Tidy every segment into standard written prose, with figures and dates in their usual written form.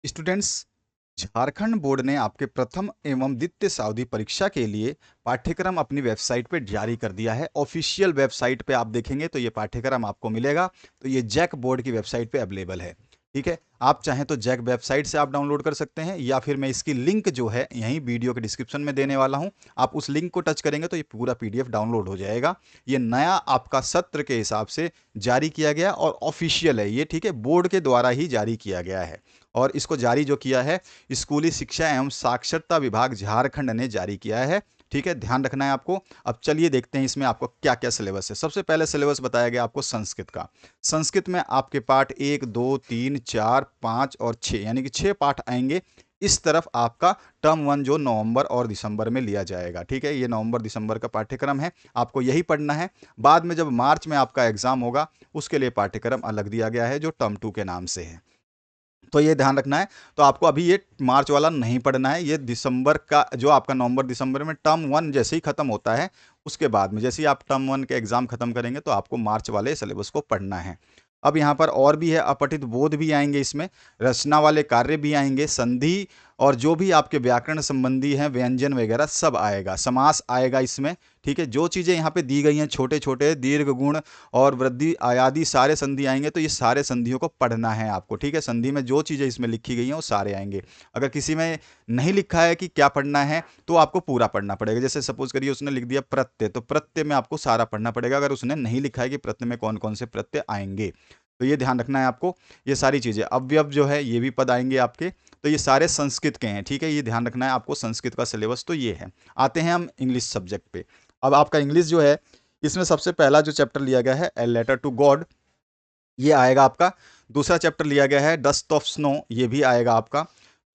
Students, Jharkhand board ने आपके प्रथम एवं द्वितीय सावधि परीक्षा के लिए पाठ्यक्रम अपनी वेबसाइट पे जारी कर दिया है। ऑफिशियल वेबसाइट पे आप देखेंगे तो ये पाठ्यक्रम आपको मिलेगा। तो ये जैक बोर्ड की वेबसाइट पे अवेलेबल है। ठीक है, आप चाहें तो जैक वेबसाइट से आप डाउनलोड कर सकते हैं, या फिर मैं इसकी लिंक जो है यहीं वीडियो के डिस्क्रिप्शन में देने वाला हूं। आप उस लिंक को टच करेंगे तो ये पूरा पीडीएफ डाउनलोड हो जाएगा। ये नया आपका सत्र के हिसाब से जारी किया गया और ऑफिशियल है ये। ठीक है, बोर्ड के द्वारा ही जारी किया गया है। और इसको जारी जो किया है स्कूली शिक्षा एवं साक्षरता विभाग झारखंड ने जारी किया है। ठीक है, ध्यान रखना है आपको। अब चलिए देखते हैं इसमें आपको क्या क्या सिलेबस है। सबसे पहले सिलेबस बताया गया आपको संस्कृत का। संस्कृत में आपके पाठ 1, 2, 3, 4, 5 और 6 यानी कि 6 पाठ आएंगे। इस तरफ आपका टर्म 1 जो नवंबर और दिसंबर में लिया जाएगा। ठीक है, ये नवंबर दिसंबर का पाठ्यक्रम है, आपको यही पढ़ना है। बाद में जब मार्च में आपका एग्जाम होगा उसके लिए पाठ्यक्रम अलग दिया गया है जो टर्म 2 के नाम से है। तो ये ध्यान रखना है। तो आपको अभी ये मार्च वाला नहीं पढ़ना है, ये दिसंबर का जो आपका नवंबर दिसंबर में टर्म 1 जैसे ही खत्म होता है उसके बाद में जैसे ही आप टर्म 1 के एग्जाम खत्म करेंगे तो आपको मार्च वाले सिलेबस को पढ़ना है। अब यहाँ पर और भी है, अपठित बोध भी आएंगे इसमें, रचना वाले कार्य भी आएंगे, संधि और जो भी आपके व्याकरण संबंधी हैं व्यंजन वगैरह सब आएगा, समास आएगा इसमें। ठीक है, जो चीज़ें यहाँ पे दी गई हैं छोटे छोटे दीर्घ गुण और वृद्धि आदि सारे संधि आएंगे, तो ये सारे संधियों को पढ़ना है आपको। ठीक है, संधि में जो चीज़ें इसमें लिखी गई हैं वो सारे आएंगे। अगर किसी में नहीं लिखा है कि क्या पढ़ना है तो आपको पूरा पढ़ना पड़ेगा। जैसे सपोज करिए उसने लिख दिया प्रत्यय, तो प्रत्यय में आपको सारा पढ़ना पड़ेगा, अगर उसने नहीं लिखा है कि प्रत्यय में कौन कौन से प्रत्यय आएंगे। तो ये ध्यान रखना है आपको। ये सारी चीज़ें, अवयव जो है ये भी पद आएंगे आपके। तो ये सारे संस्कृत के हैं। ठीक है, ये ध्यान रखना है आपको। संस्कृत का सिलेबस तो ये है। आते हैं हम इंग्लिश सब्जेक्ट पे। अब आपका इंग्लिश जो है इसमें सबसे पहला जो चैप्टर लिया गया है ए लेटर टू गॉड, ये आएगा आपका। दूसरा चैप्टर लिया गया है डस्ट ऑफ स्नो, ये भी आएगा आपका।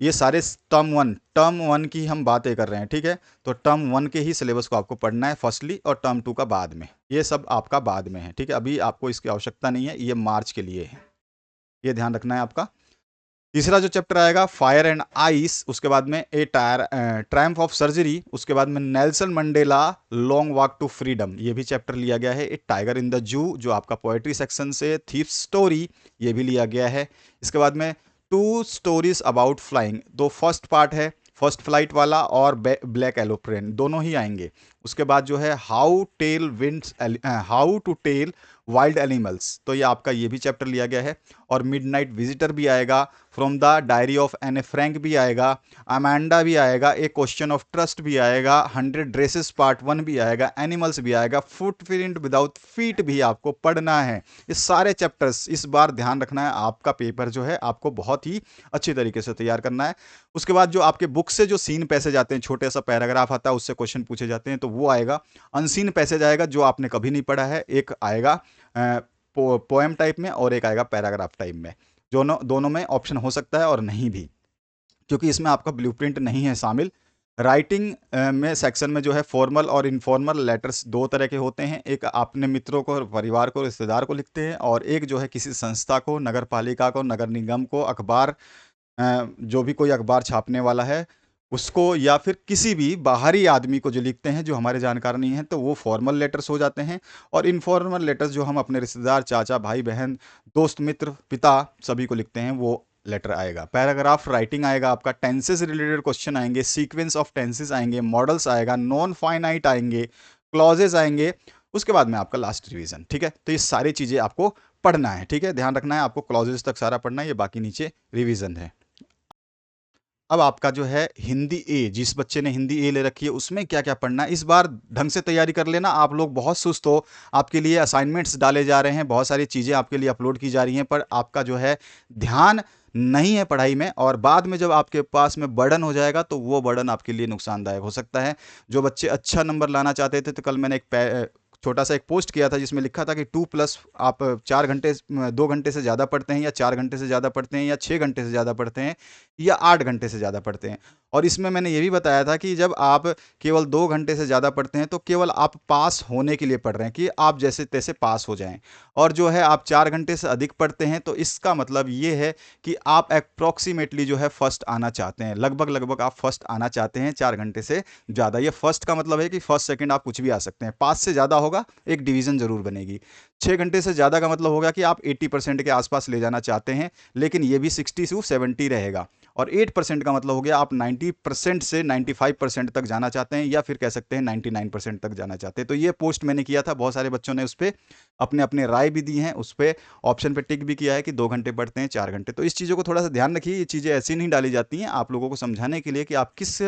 ये सारे टर्म वन की हम बातें कर रहे हैं। ठीक है, तो टर्म 1 के ही सिलेबस को आपको पढ़ना है फर्स्टली, और टर्म 2 का बाद में। ये सब आपका बाद में है। ठीक है, अभी आपको इसकी आवश्यकता नहीं है, ये मार्च के लिए है, ये ध्यान रखना है आपका। तीसरा जो चैप्टर आएगा फायर एंड आइस, उसके बाद में ए ट्रायम्फ ऑफ सर्जरी, उसके बाद में Nelson Mandela long walk to freedom, ये भी चैप्टर लिया गया है। ए टाइगर इन द जू जो आपका पोएट्री सेक्शन से, थीफ स्टोरी, ये भी लिया गया है। इसके बाद में टू स्टोरीज अबाउट फ्लाइंग, दो फर्स्ट पार्ट है, फर्स्ट फ्लाइट वाला और ब्लैक एलोप्लेन, दोनों ही आएंगे। उसके बाद जो है how to tell wild animals, तो ये आपका ये भी चैप्टर लिया गया है। और मिडनाइट विजिटर भी आएगा, from the diary of Anne a Frank भी आएगा, अमेंडा भी आएगा, ए क्वेश्चन ऑफ ट्रस्ट भी आएगा, 100 ड्रेसेस पार्ट 1 भी आएगा, एनिमल्स भी आएगा, फुटप्रिंट विदाउट फीट भी आपको पढ़ना है। ये सारे चैप्टर्स इस बार ध्यान रखना है, आपका पेपर जो है आपको बहुत ही अच्छी तरीके से तैयार करना है। उसके बाद जो आपके बुक से जो सीन पैसेज आते हैं, छोटे सा पैराग्राफ आता है उससे क्वेश्चन पूछे जाते हैं, तो वो आएगा। अनसीन पैसेज आएगा जो आपने कभी नहीं पढ़ा है, एक आएगा पोएम टाइप में और एक आएगा पैराग्राफ टाइप में। दोनों में ऑप्शन हो सकता है और नहीं भी, क्योंकि इसमें आपका ब्लूप्रिंट नहीं है शामिल। राइटिंग में सेक्शन में जो है फॉर्मल और इनफॉर्मल लेटर्स दो तरह के होते हैं, एक अपने मित्रों को, परिवार को, रिश्तेदार को लिखते हैं, और एक जो है किसी संस्था को, नगर पालिका को, नगर निगम को, अखबार, जो भी कोई अखबार छापने वाला है उसको, या फिर किसी भी बाहरी आदमी को जो लिखते हैं जो हमारे जानकार नहीं है, तो वो फॉर्मल लेटर्स हो जाते हैं। और इनफॉर्मल लेटर्स जो हम अपने रिश्तेदार, चाचा, भाई, बहन, दोस्त, मित्र, पिता सभी को लिखते हैं, वो लेटर आएगा। पैराग्राफ राइटिंग आएगा आपका, टेंसेस रिलेटेड क्वेश्चन आएंगे, सीक्वेंस ऑफ टेंसेस आएंगे, मॉडल्स आएगा, नॉन फाइनाइट आएंगे, क्लॉजेज आएंगे, उसके बाद में आपका लास्ट रिवीजन। ठीक है, तो ये सारी चीज़ें आपको पढ़ना है। ठीक है, ध्यान रखना है आपको, क्लॉजेज तक सारा पढ़ना है, ये बाकी नीचे रिवीजन है। अब आपका जो है हिंदी ए, जिस बच्चे ने हिंदी ए ले रखी है उसमें क्या क्या पढ़ना है, इस बार ढंग से तैयारी कर लेना। आप लोग बहुत सुस्त हो, आपके लिए असाइनमेंट्स डाले जा रहे हैं, बहुत सारी चीज़ें आपके लिए अपलोड की जा रही हैं, पर आपका जो है ध्यान नहीं है पढ़ाई में, और बाद में जब आपके पास में बर्डन हो जाएगा तो वो बर्डन आपके लिए नुकसानदायक हो सकता है। जो बच्चे अच्छा नंबर लाना चाहते थे, तो कल मैंने एक छोटा सा एक पोस्ट किया था जिसमें लिखा था कि 2+ आप 4 घंटे 2 घंटे से ज़्यादा पढ़ते हैं, या 4 घंटे से ज़्यादा पढ़ते हैं, या 6 घंटे से ज़्यादा पढ़ते हैं, या 8 घंटे से ज़्यादा पढ़ते हैं। और इसमें मैंने ये भी बताया था कि जब आप केवल 2 घंटे से ज़्यादा पढ़ते हैं तो केवल आप पास होने के लिए पढ़ रहे हैं, कि आप जैसे तैसे पास हो जाएं। और जो है आप 4 घंटे से अधिक पढ़ते हैं तो इसका मतलब ये है कि आप अप्रॉक्सीमेटली जो है फर्स्ट आना चाहते हैं, लगभग लगभग आप फर्स्ट आना चाहते हैं 4 घंटे से ज़्यादा। ये फर्स्ट का मतलब है कि फर्स्ट सेकंड आप कुछ भी आ सकते हैं, पास से ज़्यादा होगा, एक डिवीज़न ज़रूर बनेगी। 6 घंटे से ज़्यादा का मतलब होगा कि आप 80% के आसपास ले जाना चाहते हैं, लेकिन ये भी 60 से 70 रहेगा। और 8% का मतलब हो गया आप 90% से 95% तक जाना चाहते हैं, या फिर कह सकते हैं 99% तक जाना चाहते हैं। तो ये पोस्ट मैंने किया था, बहुत सारे बच्चों ने उस पर अपने अपने राय भी दी हैं, उस पर ऑप्शन पे टिक भी किया है कि 2 घंटे पढ़ते हैं, 4 घंटे। तो इस चीज़ों को थोड़ा सा ध्यान रखिए, ये चीज़ें ऐसी नहीं डाली जाती हैं, आप लोगों को समझाने के लिए कि आप किस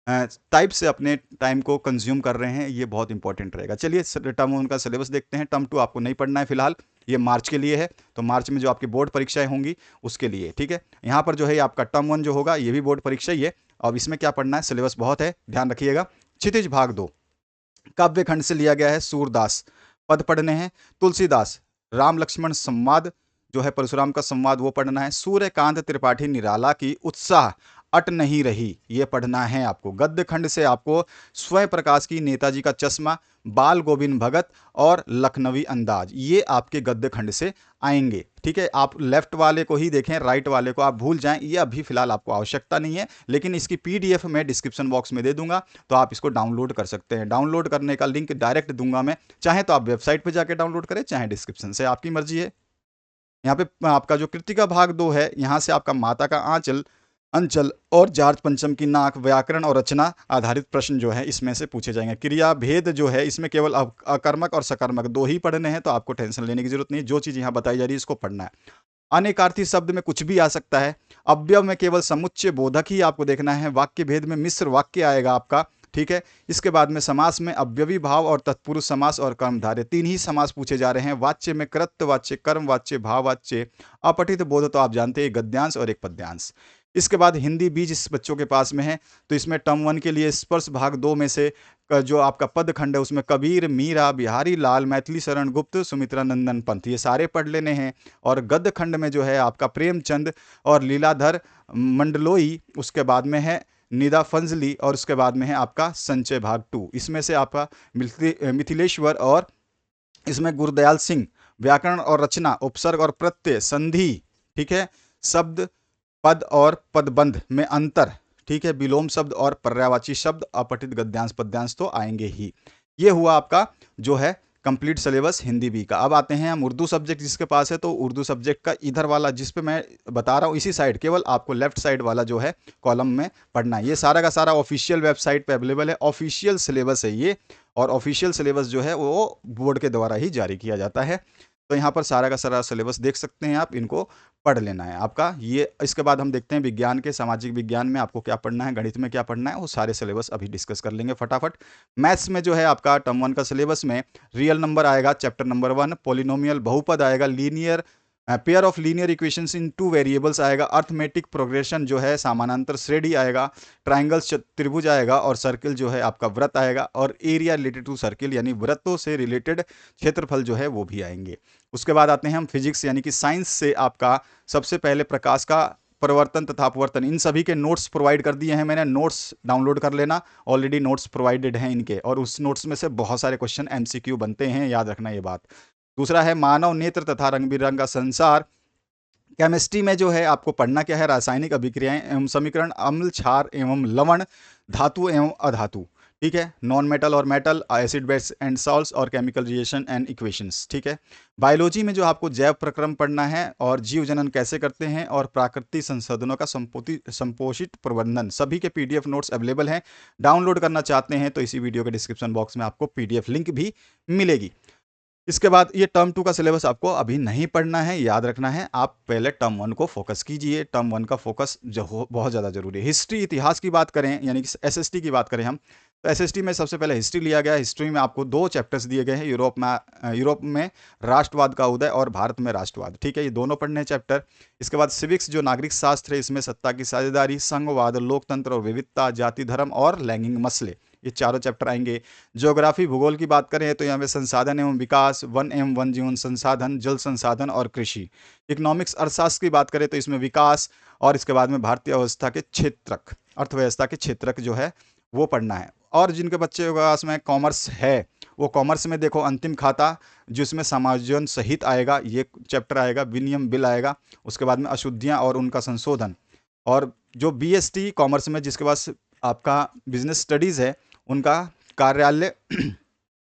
टाइप से अपने टाइम को कंज्यूम कर रहे हैं, ये बहुत इंपॉर्टेंट रहेगा। चलिए टर्म 1 का सिलेबस देखते हैं। टर्म 2 आपको नहीं पढ़ना है फिलहाल, ये मार्च के लिए है, तो मार्च में जो आपकी बोर्ड परीक्षाएं होंगी उसके लिए, ठीक है। यहाँ पर जो है आपका टर्म 1 जो होगा ये भी बोर्ड परीक्षा ही है। अब इसमें क्या पढ़ना है, सिलेबस बहुत है, ध्यान रखिएगा। क्षितिज भाग 2 काव्य खंड से लिया गया है, सूरदास पद पढ़ने हैं, तुलसीदास राम लक्ष्मण संवाद जो है परशुराम का संवाद वो पढ़ना है, सूर्यकांत त्रिपाठी निराला की उत्साह अट नहीं रही ये पढ़ना है आपको। गद्य खंड से आपको स्वयं प्रकाश की नेताजी का चश्मा, बाल गोविंद भगत और लखनवी अंदाज, ये आपके गद्य खंड से आएंगे, ठीक है। आप लेफ्ट वाले को ही देखें, राइट वाले को आप भूल जाएं, ये अभी फिलहाल आपको आवश्यकता नहीं है, लेकिन इसकी पीडीएफ मैं डिस्क्रिप्शन बॉक्स में दे दूंगा, तो आप इसको डाउनलोड कर सकते हैं। डाउनलोड करने का लिंक डायरेक्ट दूंगा मैं, चाहे तो आप वेबसाइट पर जाकर डाउनलोड करें, चाहे डिस्क्रिप्शन से, आपकी मर्जी है। यहाँ पे आपका जो कृतिका भाग 2 है, यहाँ से आपका माता का आंचल अंचल और जार्ज पंचम की नाक, व्याकरण और रचना आधारित प्रश्न जो है इसमें से पूछे जाएंगे। क्रिया भेद जो है इसमें केवल अकर्मक और सकर्मक 2 ही पढ़ने हैं, तो आपको टेंशन लेने की जरूरत नहीं है, जो चीज़ यहाँ बताई जा रही है इसको पढ़ना है। अनेकार्थी शब्द में कुछ भी आ सकता है, अव्यव में केवल समुच्चय बोधक ही आपको देखना है, वाक्य भेद में मिश्र वाक्य आएगा आपका, ठीक है। इसके बाद में समास में अव्यवी भाव और तत्पुरुष समास और कर्मधारय 3 ही समास पूछे जा रहे हैं। वाच्य में कृतवाच्य, कर्मवाच्य, भाववाच्य, अपठित बोध तो आप जानते हैं गद्यांश और एक पद्यांश। इसके बाद हिंदी बीज इस बच्चों के पास में है, तो इसमें टर्म 1 के लिए स्पर्श भाग 2 में से जो आपका पद खंड है उसमें कबीर, मीरा, बिहारी लाल, मैथिली शरण गुप्त, सुमित्रा नंदन पंथ, ये सारे पढ़ लेने हैं। और गद्य खंड में जो है आपका प्रेमचंद और लीलाधर मंडलोई, उसके बाद में है निदा फंजली, और उसके बाद में है आपका संचय भाग 2, इसमें से आपका मिथिलेश्वर और इसमें गुरुदयाल सिंह, व्याकरण और रचना, उपसर्ग और प्रत्यय, संधि, ठीक है, शब्द पद और पदबंध में अंतर, ठीक है, विलोम शब्द और पर्यायवाची शब्द, अपठित गद्यांश पद्यांश तो आएंगे ही। ये हुआ आपका जो है कंप्लीट सिलेबस हिंदी बी का। अब आते हैं हम उर्दू सब्जेक्ट जिसके पास है, तो उर्दू सब्जेक्ट का इधर वाला जिस पे मैं बता रहा हूँ इसी साइड, केवल आपको लेफ्ट साइड वाला जो है कॉलम में पढ़ना है। ये सारा का सारा ऑफिशियल वेबसाइट पे अवेलेबल है, ऑफिशियल सिलेबस है ये, और ऑफिशियल सिलेबस जो है वो बोर्ड के द्वारा ही जारी किया जाता है। तो यहाँ पर सारा का सारा सिलेबस देख सकते हैं आप, इनको पढ़ लेना है आपका ये। इसके बाद हम देखते हैं विज्ञान के, सामाजिक विज्ञान में आपको क्या पढ़ना है, गणित में क्या पढ़ना है, वो सारे सिलेबस अभी डिस्कस कर लेंगे फटाफट। मैथ्स में जो है आपका टर्म 1 का सिलेबस में रियल नंबर आएगा, चैप्टर नंबर 1, पॉलिनोमियल बहुपद आएगा, linear pair of linear equations in 2 variables आएगा, अर्थमेटिक प्रोग्रेशन जो है समानांतर श्रेणी आएगा, ट्राइंगल्स त्रिभुज आएगा, और सर्किल जो है आपका वृत्त आएगा, और एरिया रिलेटेड टू सर्किल यानी वृत्तों से रिलेटेड क्षेत्रफल जो है वो भी आएंगे। उसके बाद आते हैं हम फिजिक्स यानी कि साइंस से, आपका सबसे पहले प्रकाश का परिवर्तन तथा अपवर्तन, इन सभी के नोट्स प्रोवाइड कर दिए हैं मैंने, नोट्स डाउनलोड कर लेना, ऑलरेडी नोट्स प्रोवाइडेड हैं इनके, और उस नोट्स में से बहुत सारे क्वेश्चन एमसीक्यू बनते हैं, याद रखना ये बात। दूसरा है मानव नेत्र तथा रंग बिरंग का संसार। केमिस्ट्री में जो है आपको पढ़ना क्या है, रासायनिक अभिक्रियाएं एवं समीकरण, अम्ल क्षार एवं लवण, धातु एवं अधातु, ठीक है, नॉन मेटल और metal, acid base and salts, और केमिकल रिएक्शन एंड इक्वेशंस, ठीक है। बायोलॉजी में जो आपको जैव प्रक्रम पढ़ना है, और जीव जनन कैसे करते हैं, और प्राकृतिक संसाधनों का संपोषित प्रबंधन, सभी के पीडीएफ नोट्स अवेलेबल हैं। डाउनलोड करना चाहते हैं तो इसी वीडियो के डिस्क्रिप्शन बॉक्स में आपको पीडीएफ लिंक भी मिलेगी। इसके बाद ये टर्म 2 का सिलेबस आपको अभी नहीं पढ़ना है, याद रखना है, आप पहले टर्म 1 को फोकस कीजिए, टर्म 1 का फोकस जो बहुत ज़्यादा जरूरी है। हिस्ट्री इतिहास की बात करें, यानी कि एसएसटी की बात करें हम, तो एसएसटी में सबसे पहले हिस्ट्री लिया गया है। हिस्ट्री में आपको 2 चैप्टर्स दिए गए हैं, यूरोप में राष्ट्रवाद का उदय और भारत में राष्ट्रवाद, ठीक है, ये दोनों पढ़ने हैं चैप्टर। इसके बाद सिविक्स जो नागरिक शास्त्र है, इसमें सत्ता की साझेदारी, संघवाद, लोकतंत्र और विविधता, जाति धर्म और लैंगिक मसले, ये चारों चैप्टर आएंगे। ज्योग्राफी भूगोल की बात करें तो यहाँ पे संसाधन एवं विकास, वन एवं वन जीवन संसाधन, जल संसाधन और कृषि। इकोनॉमिक्स अर्थशास्त्र की बात करें तो इसमें विकास, और इसके बाद में भारतीय अवस्था के क्षेत्रक, अर्थव्यवस्था के क्षेत्रक जो है वो पढ़ना है। और जिनके बच्चे के पास में कॉमर्स है, वो कॉमर्स में देखो अंतिम खाता जिसमें समायोजन सहित आएगा, ये चैप्टर आएगा, विनियम बिल आएगा, उसके बाद में अशुद्धियाँ और उनका संशोधन। और जो बीएसटी कॉमर्स में जिसके पास आपका बिजनेस स्टडीज़ है, उनका कार्यालय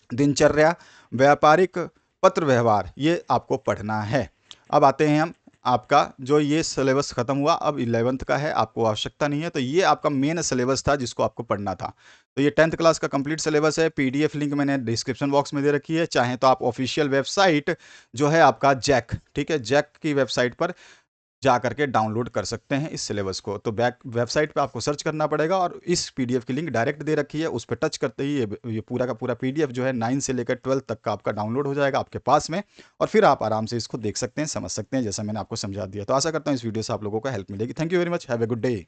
दिनचर्या, व्यापारिक पत्र व्यवहार, ये आपको पढ़ना है। अब आते हैं हम आपका जो ये सिलेबस खत्म हुआ, अब 11th का है, आपको आवश्यकता नहीं है। तो ये आपका मेन सिलेबस था जिसको आपको पढ़ना था। तो ये 10th क्लास का कंप्लीट सिलेबस है। पीडीएफ लिंक मैंने डिस्क्रिप्शन बॉक्स में दे रखी है। चाहे तो आप ऑफिशियल वेबसाइट जो है आपका जैक, ठीक है, जैक की वेबसाइट पर जा करके डाउनलोड कर सकते हैं इस सिलेबस को। तो बैक वेबसाइट पे आपको सर्च करना पड़ेगा और इस पीडीएफ की लिंक डायरेक्ट दे रखी है, उस पर टच करते ही ये पूरा का पूरा पीडीएफ जो है 9 से लेकर 12 तक का आपका डाउनलोड हो जाएगा आपके पास में, और फिर आप आराम से इसको देख सकते हैं, समझ सकते हैं, जैसा मैंने आपको समझा दिया। तो आशा करता हूँ इस वीडियो से आप लोगों को हेल्प मिलेगी। Thank you very much, have a good day.